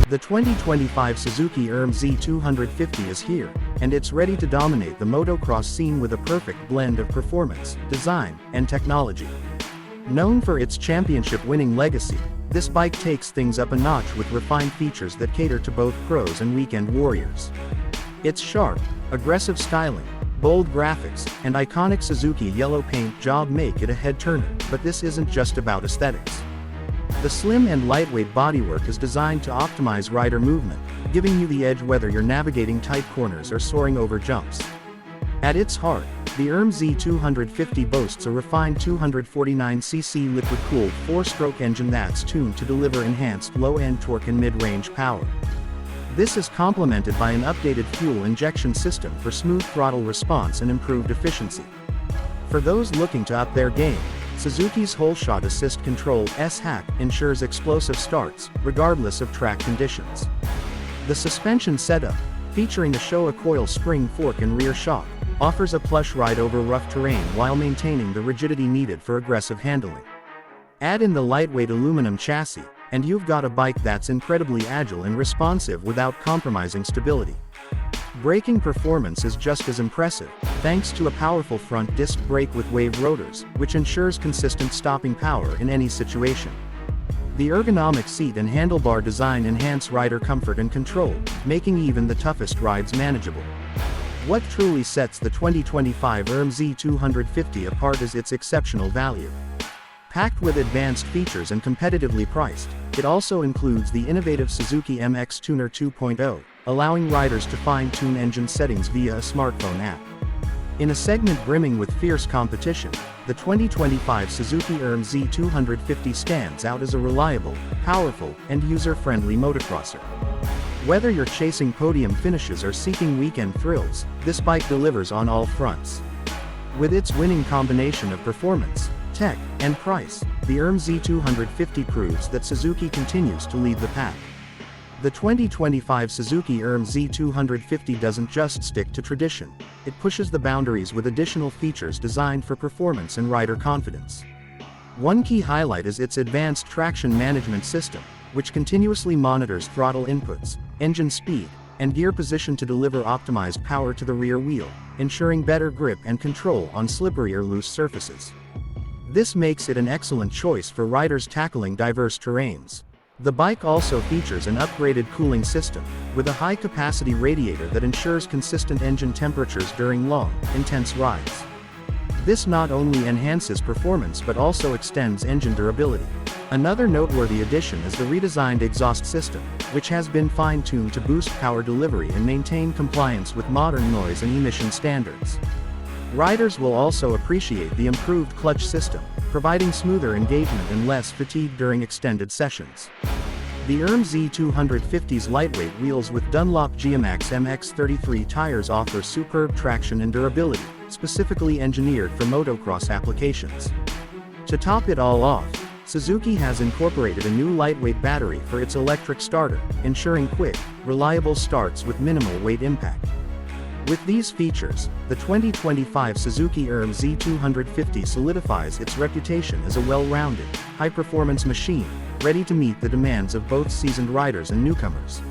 The 2025 Suzuki RM-Z250 is here, and it's ready to dominate the motocross scene with a perfect blend of performance, design, and technology. Known for its championship-winning legacy, this bike takes things up a notch with refined features that cater to both pros and weekend warriors. Its sharp, aggressive styling, bold graphics, and iconic Suzuki yellow paint job make it a head-turner, but this isn't just about aesthetics. The slim and lightweight bodywork is designed to optimize rider movement, giving you the edge whether you're navigating tight corners or soaring over jumps. At its heart, the RM-Z250 boasts a refined 249cc liquid-cooled 4-stroke engine that's tuned to deliver enhanced low-end torque and mid-range power. This is complemented by an updated fuel injection system for smooth throttle response and improved efficiency. For those looking to up their game, Suzuki's Whole-Shot Assist Control S-Hack ensures explosive starts, regardless of track conditions. The suspension setup, featuring a Showa coil spring fork and rear shock, offers a plush ride over rough terrain while maintaining the rigidity needed for aggressive handling. Add in the lightweight aluminum chassis, and you've got a bike that's incredibly agile and responsive without compromising stability. Braking performance is just as impressive, thanks to a powerful front disc brake with wave rotors, which ensures consistent stopping power in any situation. The ergonomic seat and handlebar design enhance rider comfort and control, making even the toughest rides manageable. What truly sets the 2025 RM-Z250 apart is its exceptional value. Packed with advanced features and competitively priced, it also includes the innovative Suzuki MX Tuner 2.0, allowing riders to fine-tune engine settings via a smartphone app. In a segment brimming with fierce competition, the 2025 Suzuki RM-Z250 stands out as a reliable, powerful, and user-friendly motocrosser. Whether you're chasing podium finishes or seeking weekend thrills, this bike delivers on all fronts. With its winning combination of performance, tech, and price, the RM-Z250 proves that Suzuki continues to lead the pack. The 2025 Suzuki RM-Z250 doesn't just stick to tradition, it pushes the boundaries with additional features designed for performance and rider confidence. One key highlight is its advanced traction management system, which continuously monitors throttle inputs, engine speed, and gear position to deliver optimized power to the rear wheel, ensuring better grip and control on slippery or loose surfaces. This makes it an excellent choice for riders tackling diverse terrains. The bike also features an upgraded cooling system, with a high-capacity radiator that ensures consistent engine temperatures during long, intense rides. This not only enhances performance but also extends engine durability. Another noteworthy addition is the redesigned exhaust system, which has been fine-tuned to boost power delivery and maintain compliance with modern noise and emission standards. Riders will also appreciate the improved clutch system, providing smoother engagement and less fatigue during extended sessions. The RM-Z250's lightweight wheels with Dunlop GMAX MX33 tires offer superb traction and durability, specifically engineered for motocross applications. To top it all off, Suzuki has incorporated a new lightweight battery for its electric starter, ensuring quick, reliable starts with minimal weight impact. With these features, the 2025 Suzuki RM-Z250 solidifies its reputation as a well-rounded, high-performance machine, ready to meet the demands of both seasoned riders and newcomers.